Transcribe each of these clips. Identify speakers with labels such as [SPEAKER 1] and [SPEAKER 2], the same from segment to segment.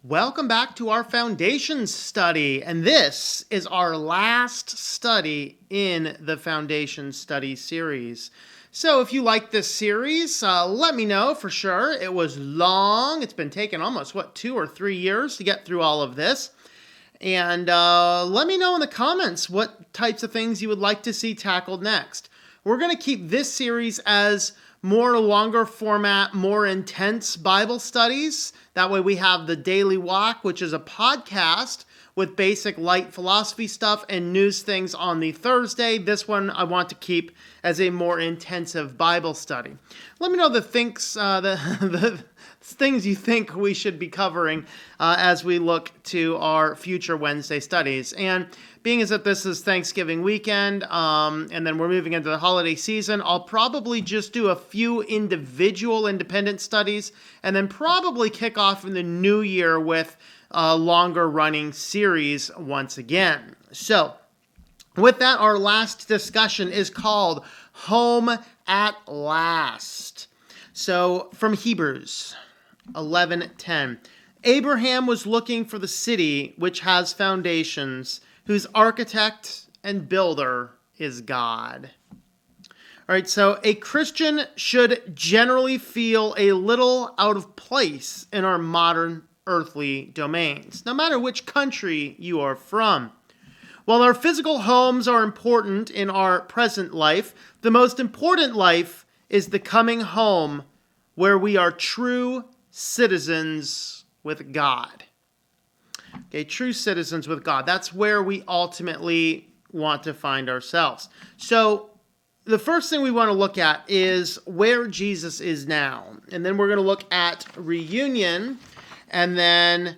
[SPEAKER 1] Welcome back to our Foundations study, and this is our last study in the Foundations study series. So if you like this series, let me know for sure. It was long. It's been taking almost, 2 or 3 years to get through all of this. And let me know in the comments what types of things you would like to see tackled next. We're going to keep this series as more longer format, more intense Bible studies. That way we have the Daily Walk, which is a podcast with basic light philosophy stuff and news things on the Thursday. This one I want to keep as a more intensive Bible study. Let me know the things you think we should be covering as we look to our future Wednesday studies. And being as that this is Thanksgiving weekend, and then we're moving into the holiday season, I'll probably just do a few individual independent studies, and then probably kick off in the new year with a longer running series once again. So, with that, our last discussion is called Home at Last. So, from Hebrews 11:10, Abraham was looking for the city which has foundations, whose architect and builder is God. All right, so a Christian should generally feel a little out of place in our modern earthly domains, no matter which country you are from. While our physical homes are important in our present life, the most important life is the coming home where we are true citizens with God. Okay, true citizens with God. That's where we ultimately want to find ourselves. So the first thing we want to look at is where Jesus is now. And then we're going to look at reunion, and then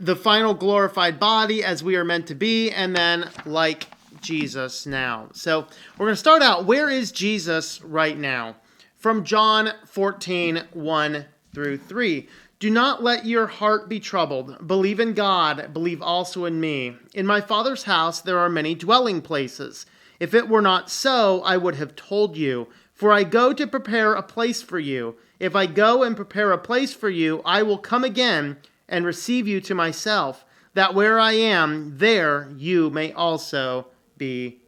[SPEAKER 1] the final glorified body as we are meant to be, and then like Jesus now. So we're going to start out, where is Jesus right now? From John 14:1 through 3. Do not let your heart be troubled. Believe in God. Believe also in me. In my Father's house there are many dwelling places. If it were not so, I would have told you. For I go to prepare a place for you. If I go and prepare a place for you, I will come again and receive you to myself, that where I am, there you may also be.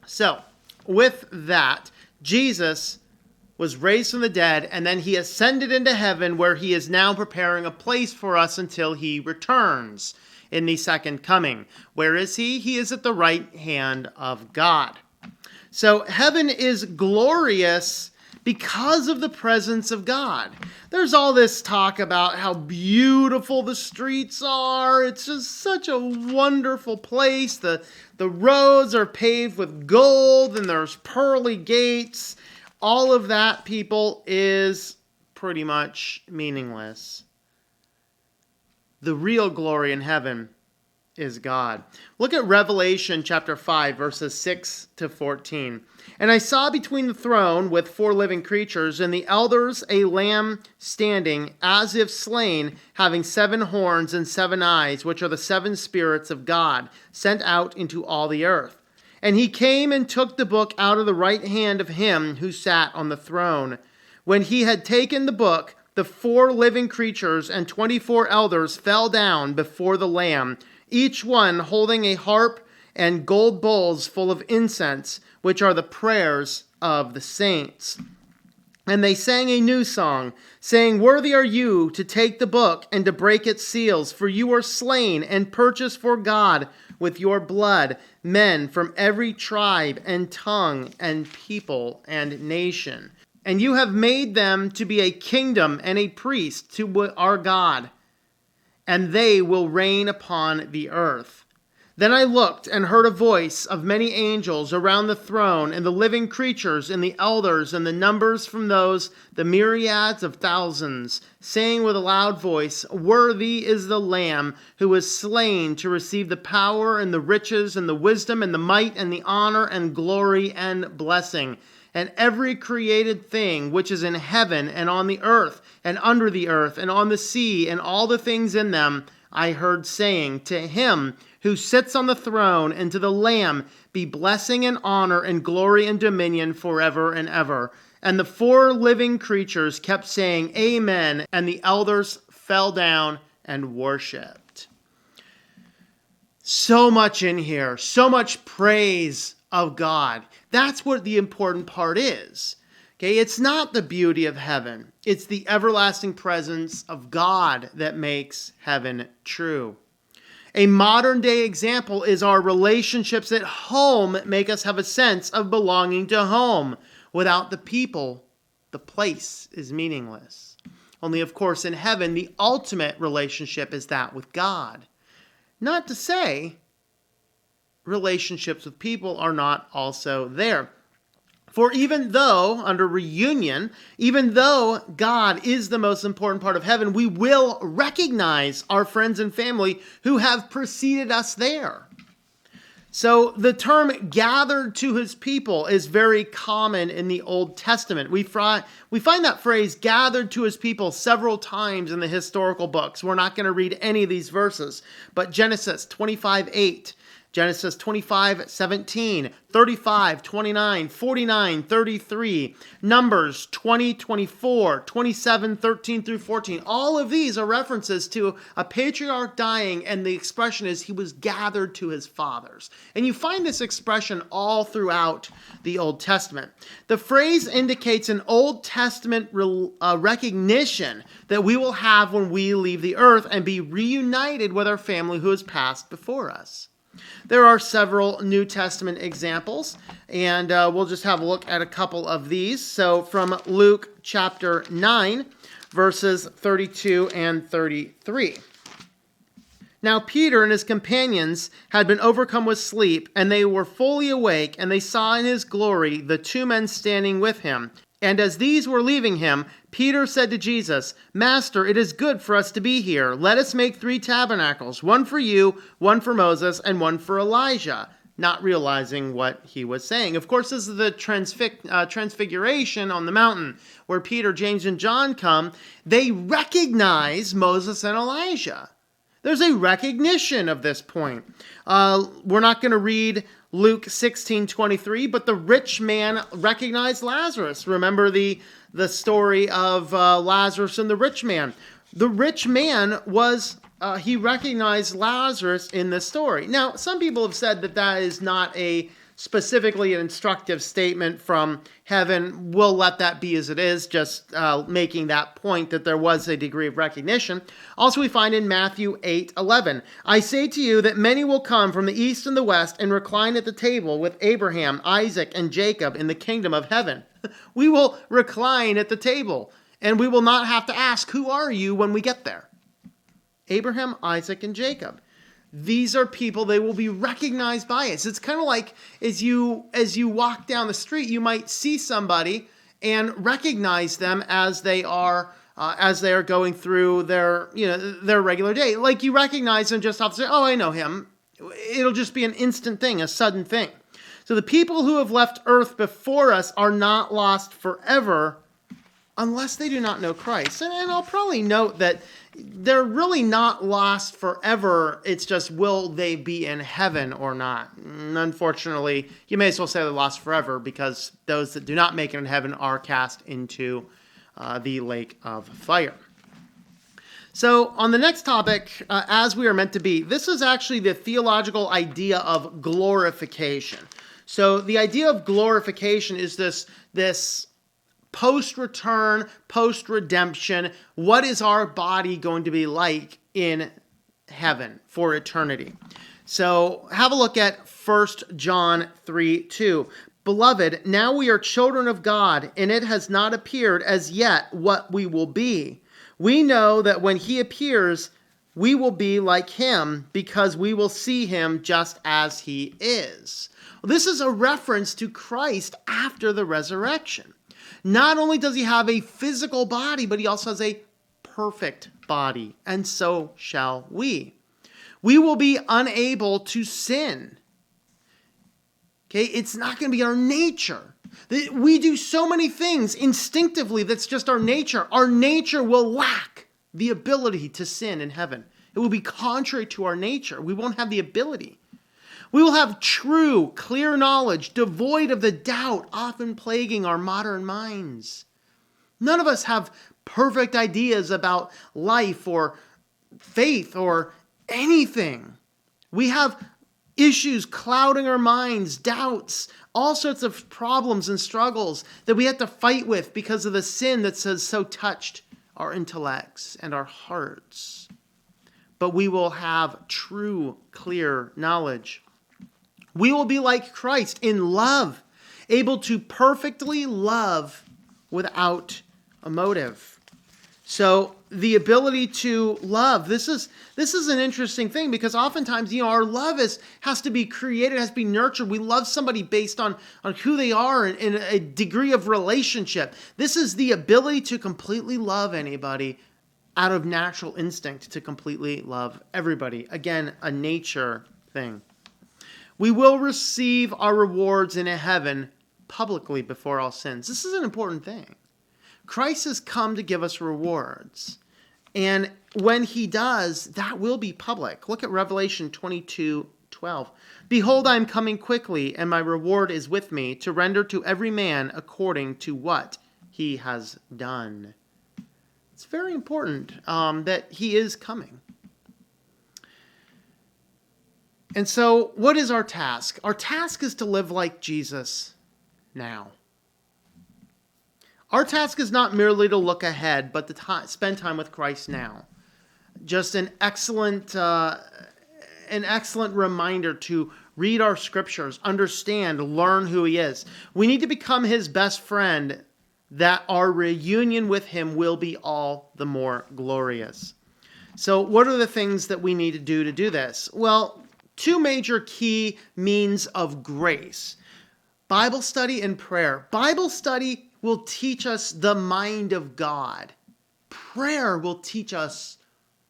[SPEAKER 1] So, with that, Jesus was raised from the dead, and then he ascended into heaven, where he is now preparing a place for us until he returns in the second coming. Where is he? He is at the right hand of God. So heaven is glorious because of the presence of God. There's all this talk about how beautiful the streets are. It's just such a wonderful place. The roads are paved with gold, and there's pearly gates. All of that, people, is pretty much meaningless. The real glory in heaven is God. Look at Revelation chapter 5, verses 6 to 14. And I saw between the throne with 4 living creatures and the elders a lamb standing as if slain, having 7 horns and 7 eyes, which are the 7 spirits of God, sent out into all the earth. And he came and took the book out of the right hand of him who sat on the throne. When he had taken the book, the 4 living creatures and 24 elders fell down before the Lamb, each one holding a harp and gold bowls full of incense, which are the prayers of the saints. And they sang a new song, saying, Worthy are you to take the book and to break its seals, for you are slain and purchased for God with your blood men from every tribe and tongue and people and nation. And you have made them to be a kingdom and a priest to our God, and they will reign upon the earth. Then I looked and heard a voice of many angels around the throne, and the living creatures, and the elders, and the numbers from those, the myriads of thousands, saying with a loud voice, Worthy is the Lamb who was slain to receive the power and the riches and the wisdom and the might and the honor and glory and blessing. And every created thing which is in heaven and on the earth and under the earth and on the sea and all the things in them, I heard saying, To him who sits on the throne and to the Lamb be blessing and honor and glory and dominion forever and ever. And the 4 living creatures kept saying, Amen, and the elders fell down and worshiped. So much in here, so much praise of God. That's what the important part is. Okay, it's not the beauty of heaven. It's the everlasting presence of God that makes heaven true. A modern day example is our relationships at home make us have a sense of belonging to home. Without the people, the place is meaningless. Only, of course, in heaven, the ultimate relationship is that with God. Not to say relationships with people are not also there. For even though, under reunion, even though God is the most important part of heaven, we will recognize our friends and family who have preceded us there. So the term gathered to his people is very common in the Old Testament. We find that phrase gathered to his people several times in the historical books. We're not going to read any of these verses, but Genesis 25:8, Genesis 25:17, 35:29, 49:33, Numbers 20:24, 27:13 through 14. All of these are references to a patriarch dying, and the expression is he was gathered to his fathers. And you find this expression all throughout the Old Testament. The phrase indicates an Old Testament recognition that we will have when we leave the earth and be reunited with our family who has passed before us. There are several New Testament examples, and we'll just have a look at a couple of these. So from Luke chapter 9, verses 32 and 33. Now Peter and his companions had been overcome with sleep, and they were fully awake, and they saw in his glory the two men standing with him. And as these were leaving him, Peter said to Jesus, "Master, it is good for us to be here. Let us make 3 tabernacles, one for you, one for Moses, and one for Elijah," not realizing what he was saying. Of course, this is the transfiguration on the mountain where Peter, James, and John come. They recognize Moses and Elijah. There's a recognition of this point. We're not going to read Luke 16:23, but the rich man recognized Lazarus. Remember the story of Lazarus and the rich man. The rich man he recognized Lazarus in this story. Now, some people have said that is not specifically an instructive statement from heaven. We'll let that be as it is, just making that point that there was a degree of recognition. Also, we find in Matthew 8:11, "I say to you that many will come from the east and the west and recline at the table with Abraham, Isaac, and Jacob in the kingdom of heaven." We will recline at the table, and we will not have to ask, "Who are you?" when we get there. Abraham, Isaac, and Jacob. These are people, they will be recognized by us. It's kind of like as you walk down the street, you might see somebody and recognize them as they are going through their regular day. Like you recognize them just off the street. "Oh, I know him." It'll just be an instant thing, a sudden thing. So the people who have left earth before us are not lost forever unless they do not know Christ. And I'll probably note that they're really not lost forever. It's just, will they be in heaven or not? And unfortunately, you may as well say they're lost forever, because those that do not make it in heaven are cast into the lake of fire. So on the next topic, as we are meant to be, this is actually the theological idea of glorification. So the idea of glorification is this post-return, post-redemption. What is our body going to be like in heaven for eternity? So have a look at 1 John 3:2. "Beloved, now we are children of God, and it has not appeared as yet what we will be. We know that when he appears, we will be like him, because we will see him just as he is." Well, this is a reference to Christ after the resurrection. Not only does he have a physical body, but he also has a perfect body, and so shall we. We will be unable to sin. Okay, it's not going to be our nature. We do so many things instinctively that's just our nature. Our nature will lack the ability to sin in heaven. It will be contrary to our nature. We won't have the ability. We will have true, clear knowledge, devoid of the doubt often plaguing our modern minds. None of us have perfect ideas about life or faith or anything. We have issues clouding our minds, doubts, all sorts of problems and struggles that we have to fight with because of the sin that has so touched our intellects and our hearts. But we will have true, clear knowledge. We will be like Christ in love, able to perfectly love without a motive. So the ability to love, this is an interesting thing, because oftentimes, our love has to be created, has to be nurtured. We love somebody based on who they are and in a degree of relationship. This is the ability to completely love anybody out of natural instinct, to completely love everybody. Again, a nature thing. We will receive our rewards in heaven publicly before all sins. This is an important thing. Christ has come to give us rewards. And when he does, that will be public. Look at Revelation 22:12. Behold, I am coming quickly, and my reward is with me, to render to every man according to what he has done. It's very important that he is coming. And so, what is our task? Our task is to live like Jesus now. Our task is not merely to look ahead, but to spend time with Christ now. Just an excellent reminder to read our scriptures, understand, learn who he is. We need to become his best friend, that our reunion with him will be all the more glorious. So what are the things that we need to do this? Well, two major key means of grace: Bible study and prayer. Bible study will teach us the mind of God. Prayer will teach us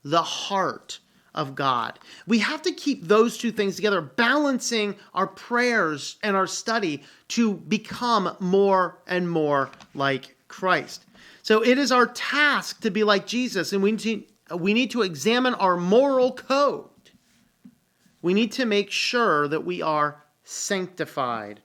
[SPEAKER 1] the heart of God. We have to keep those two things together, balancing our prayers and our study to become more and more like Christ. So it is our task to be like Jesus, and we need to examine our moral code. We need to make sure that we are sanctified.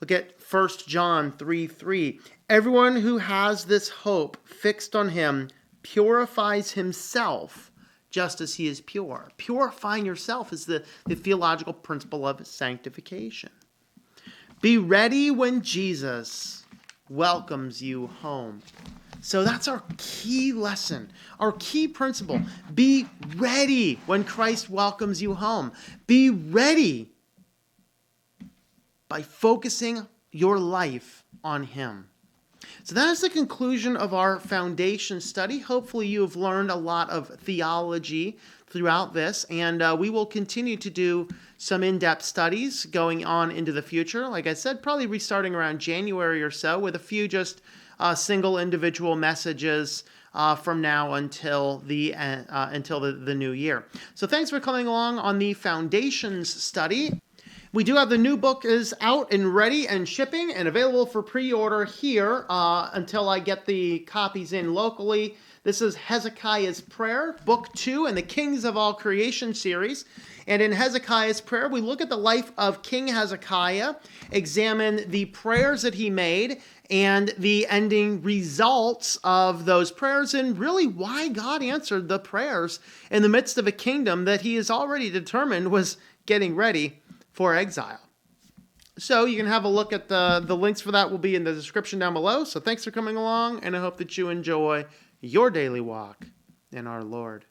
[SPEAKER 1] Look at 1 John 3:3. Everyone who has this hope fixed on him purifies himself just as he is pure. Purifying yourself is the theological principle of sanctification. Be ready when Jesus welcomes you home. So that's our key lesson, our key principle. Be ready when Christ welcomes you home. Be ready by focusing your life on him. So that is the conclusion of our foundation study. Hopefully you have learned a lot of theology throughout this, and we will continue to do some in-depth studies going on into the future. Like I said, probably restarting around January or so, with a few just single individual messages from now until the new year. So thanks for coming along on the Foundations study. We do have the new book is out and ready and shipping and available for pre-order here until I get the copies in locally. This is Hezekiah's Prayer, Book 2 in the Kings of All Creation series. And in Hezekiah's Prayer, we look at the life of King Hezekiah, examine the prayers that he made and the ending results of those prayers, and really why God answered the prayers in the midst of a kingdom that he has already determined was getting ready for exile. So you can have a look at the links for that will be in the description down below. So thanks for coming along, and I hope that you enjoy your daily walk in our Lord.